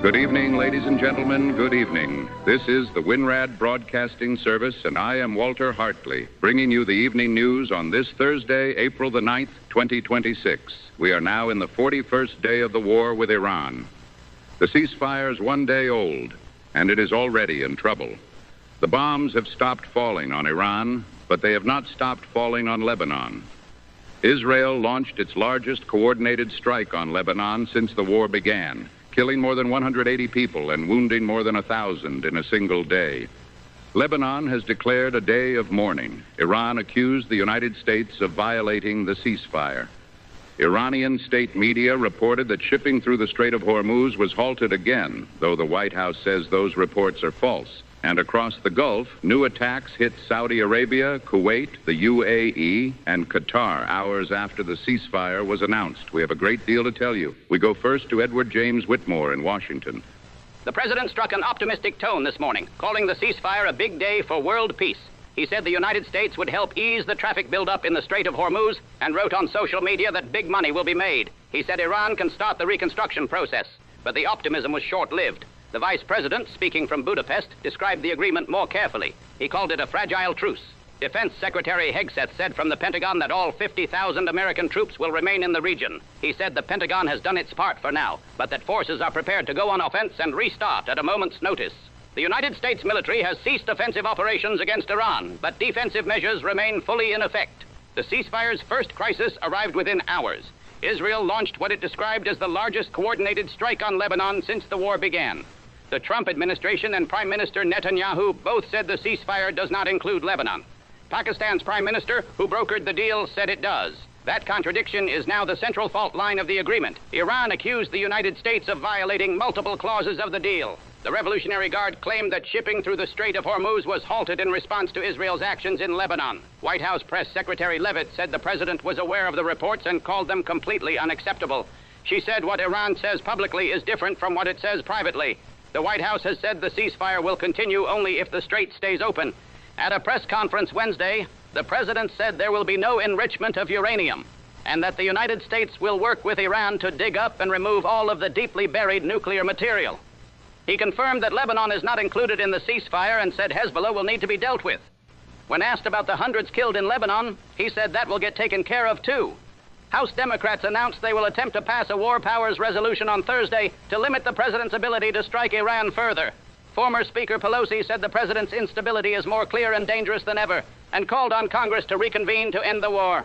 Good evening, ladies and gentlemen. Good evening. This is the WINRAD Broadcasting Service, and I am Walter Hartley, bringing you the evening news on this Thursday, April the 9th, 2026. We are now in the 41st day of the war with Iran. The ceasefire is 1 day old, and it is already in trouble. The bombs have stopped falling on Iran, but they have not stopped falling on Lebanon. Israel launched its largest coordinated strike on Lebanon since the war began, killing more than 180 people and wounding more than 1,000 in a single day. Lebanon has declared a day of mourning. Iran accused the United States of violating the ceasefire. Iranian state media reported that shipping through the Strait of Hormuz was halted again, though the White House says those reports are false. And across the Gulf, new attacks hit Saudi Arabia, Kuwait, the UAE, and Qatar hours after the ceasefire was announced. We have a great deal to tell you. We go first to Edward James Whitmore in Washington. The president struck an optimistic tone this morning, calling the ceasefire a big day for world peace. He said the United States would help ease the traffic buildup in the Strait of Hormuz and wrote on social media that big money will be made. He said Iran can start the reconstruction process, but the optimism was short-lived. The vice president, speaking from Budapest, described the agreement more carefully. He called it a fragile truce. Defense Secretary Hegseth said from the Pentagon that all 50,000 American troops will remain in the region. He said the Pentagon has done its part for now, but that forces are prepared to go on offense and restart at a moment's notice. The United States military has ceased offensive operations against Iran, but defensive measures remain fully in effect. The ceasefire's first crisis arrived within hours. Israel launched what it described as the largest coordinated strike on Lebanon since the war began. The Trump administration and Prime Minister Netanyahu both said the ceasefire does not include Lebanon. Pakistan's Prime Minister, who brokered the deal, said it does. That contradiction is now the central fault line of the agreement. Iran accused the United States of violating multiple clauses of the deal. The Revolutionary Guard claimed that shipping through the Strait of Hormuz was halted in response to Israel's actions in Lebanon. White House Press Secretary Leavitt said the president was aware of the reports and called them completely unacceptable. She said what Iran says publicly is different from what it says privately. The White House has said the ceasefire will continue only if the strait stays open. At a press conference Wednesday, the president said there will be no enrichment of uranium and that the United States will work with Iran to dig up and remove all of the deeply buried nuclear material. He confirmed that Lebanon is not included in the ceasefire and said Hezbollah will need to be dealt with. When asked about the hundreds killed in Lebanon, he said that will get taken care of too. House Democrats announced they will attempt to pass a war powers resolution on Thursday to limit the president's ability to strike Iran further. Former Speaker Pelosi said the president's instability is more clear and dangerous than ever and called on Congress to reconvene to end the war.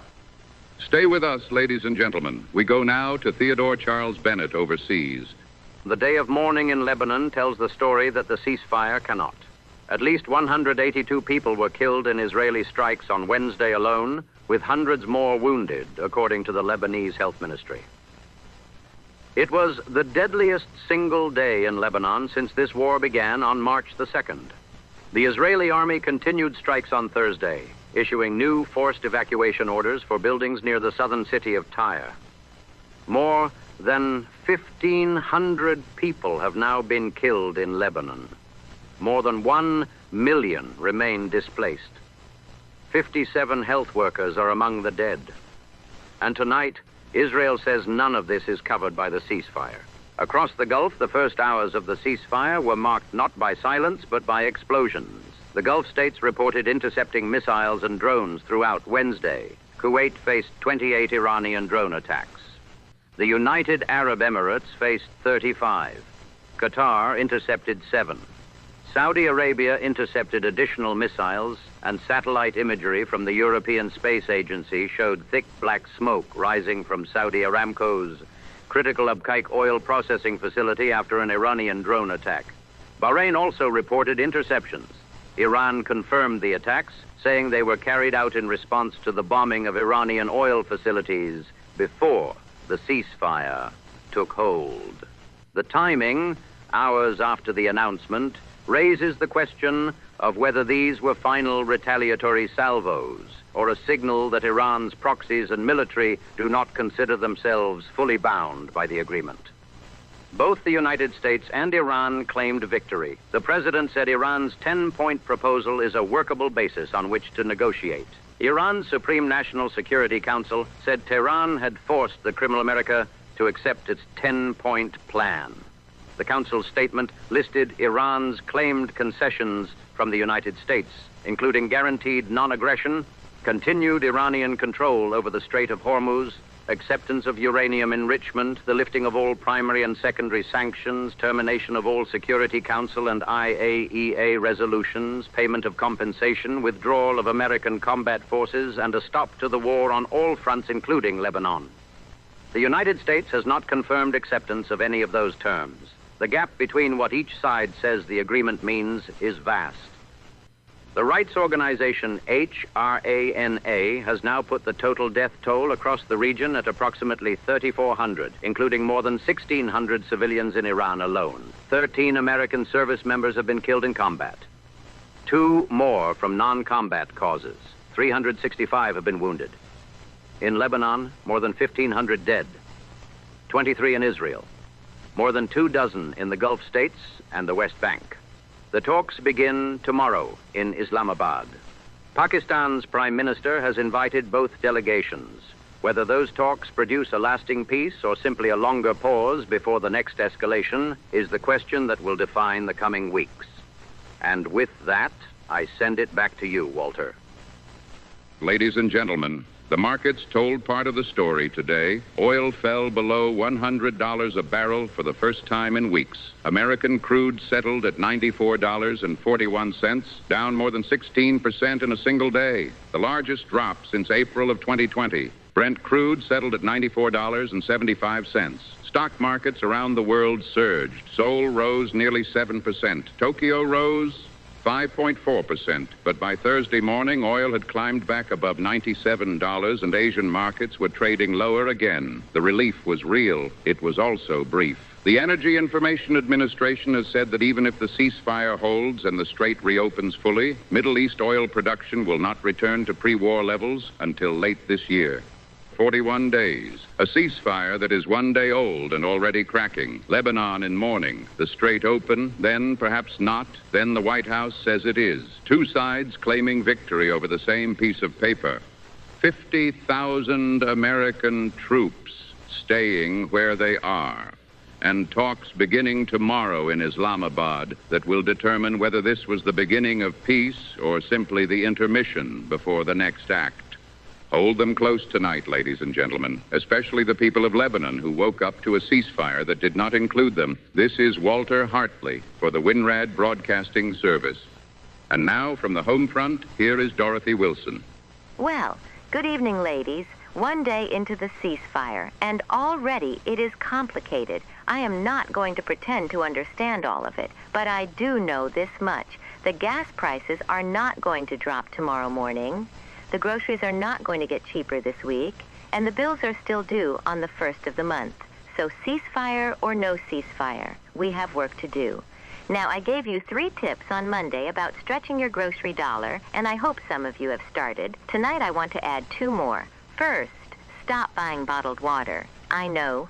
Stay with us, ladies and gentlemen. We go now to Theodore Charles Bennett overseas. The day of mourning in Lebanon tells the story that the ceasefire cannot. At least 182 people were killed in Israeli strikes on Wednesday alone, with hundreds more wounded, according to the Lebanese Health Ministry. It was the deadliest single day in Lebanon since this war began on March the 2nd. The Israeli army continued strikes on Thursday, issuing new forced evacuation orders for buildings near the southern city of Tyre. More than 1,500 people have now been killed in Lebanon. More than 1 million remain displaced. 57 health workers are among the dead. And tonight, Israel says none of this is covered by the ceasefire. Across the Gulf, the first hours of the ceasefire were marked not by silence, but by explosions. The Gulf states reported intercepting missiles and drones throughout Wednesday. Kuwait faced 28 Iranian drone attacks. The United Arab Emirates faced 35. Qatar intercepted 7. Saudi Arabia intercepted additional missiles, and satellite imagery from the European Space Agency showed thick black smoke rising from Saudi Aramco's critical Abqaiq oil processing facility after an Iranian drone attack. Bahrain also reported interceptions. Iran confirmed the attacks, saying they were carried out in response to the bombing of Iranian oil facilities before the ceasefire took hold. The timing, hours after the announcement, raises the question of whether these were final retaliatory salvos or a signal that Iran's proxies and military do not consider themselves fully bound by the agreement. Both the United States and Iran claimed victory. The president said Iran's 10-point proposal is a workable basis on which to negotiate. Iran's Supreme National Security Council said Tehran had forced the criminal America to accept its 10-point plan. The Council's statement listed Iran's claimed concessions from the United States, including guaranteed non-aggression, continued Iranian control over the Strait of Hormuz, acceptance of uranium enrichment, the lifting of all primary and secondary sanctions, termination of all Security Council and IAEA resolutions, payment of compensation, withdrawal of American combat forces, and a stop to the war on all fronts, including Lebanon. The United States has not confirmed acceptance of any of those terms. The gap between what each side says the agreement means is vast. The rights organization HRANA has now put the total death toll across the region at approximately 3,400, including more than 1,600 civilians in Iran alone. 13 American service members have been killed in combat. 2 more from non-combat causes. 365 have been wounded. In Lebanon, more than 1,500 dead. 23 in Israel. More than 24 in the Gulf states and the West Bank. The talks begin tomorrow in Islamabad. Pakistan's Prime Minister has invited both delegations. Whether those talks produce a lasting peace or simply a longer pause before the next escalation is the question that will define the coming weeks. And with that, I send it back to you, Walter. Ladies and gentlemen, the markets told part of the story today. Oil fell below $100 a barrel for the first time in weeks. American crude settled at $94.41, down more than 16% in a single day, the largest drop since April of 2020. Brent crude settled at $94.75. Stock markets around the world surged. Seoul rose nearly 7%. Tokyo rose 5.4%, but by Thursday morning, oil had climbed back above $97 and Asian markets were trading lower again. The relief was real. It was also brief. The Energy Information Administration has said that even if the ceasefire holds and the strait reopens fully, Middle East oil production will not return to pre-war levels until late this year. 41 days. A ceasefire that is 1 day old and already cracking. Lebanon in mourning. The strait open, then perhaps not. Then the White House says it is. 2 sides claiming victory over the same piece of paper. 50,000 American troops staying where they are. And talks beginning tomorrow in Islamabad that will determine whether this was the beginning of peace or simply the intermission before the next act. Hold them close tonight, ladies and gentlemen, especially the people of Lebanon who woke up to a ceasefire that did not include them. This is Walter Hartley for the WINRAD Broadcasting Service. And now, from the home front, here is Dorothy Wilson. Well, good evening, ladies. 1 day into the ceasefire, and already it is complicated. I am not going to pretend to understand all of it, but I do know this much. The gas prices are not going to drop tomorrow morning. The groceries are not going to get cheaper this week, and the bills are still due on the 1st of the month. So ceasefire or no ceasefire, we have work to do. Now, I gave you 3 tips on Monday about stretching your grocery dollar, and I hope some of you have started. Tonight, I want to add 2 more. First, stop buying bottled water. I know,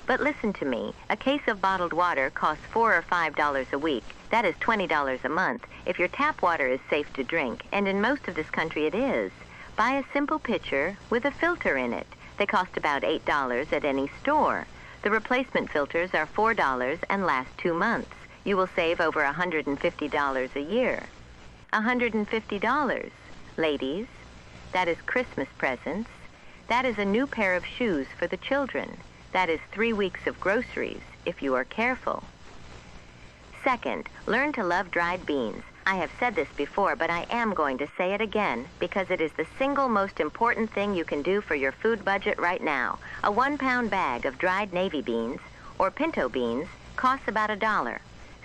but listen to me. A case of bottled water costs $4 or $5 a week. That is $20 a month if your tap water is safe to drink, and in most of this country it is. Buy a simple pitcher with a filter in it. They cost about $8 at any store. The replacement filters are $4 and last 2 months. You will save over $150 a year. $150, ladies. That is Christmas presents. That is a new pair of shoes for the children. That is 3 weeks of groceries, if you are careful. Second, learn to love dried beans. I have said this before, but I am going to say it again because it is the single most important thing you can do for your food budget right now. A 1-pound bag of dried navy beans or pinto beans costs about $1.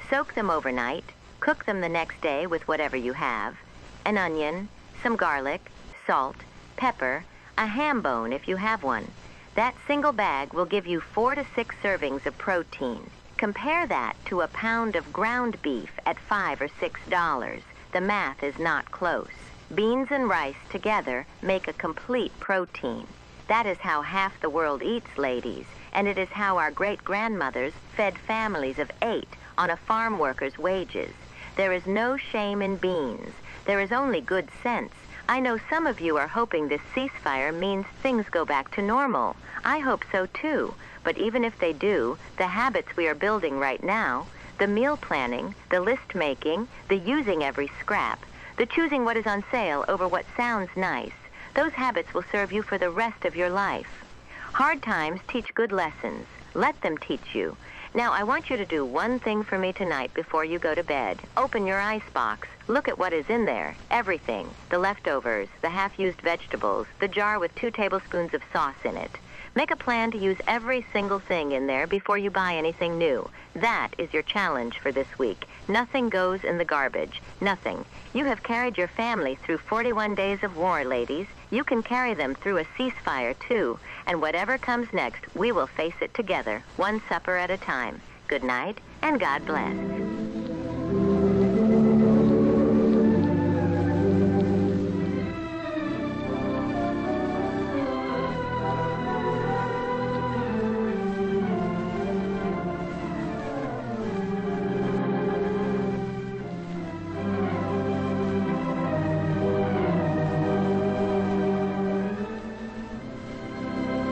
Soak them overnight, cook them the next day with whatever you have, an onion, some garlic, salt, pepper, a ham bone if you have one. That single bag will give you 4 to 6 servings of protein. Compare that to a pound of ground beef at $5 or $6. The math is not close. Beans and rice together make a complete protein. That is how half the world eats, ladies, and it is how our great-grandmothers fed families of 8 on a farm worker's wages. There is no shame in beans. There is only good sense. I know some of you are hoping this ceasefire means things go back to normal. I hope so too. But even if they do, the habits we are building right now, the meal planning, the list making, the using every scrap, the choosing what is on sale over what sounds nice, those habits will serve you for the rest of your life. Hard times teach good lessons. Let them teach you. Now, I want you to do one thing for me tonight before you go to bed. Open your icebox. Look at what is in there. Everything. The leftovers, the half-used vegetables, the jar with 2 tablespoons of sauce in it. Make a plan to use every single thing in there before you buy anything new. That is your challenge for this week. Nothing goes in the garbage. Nothing. You have carried your family through 41 days of war, ladies. You can carry them through a ceasefire, too. And whatever comes next, we will face it together, one supper at a time. Good night, and God bless.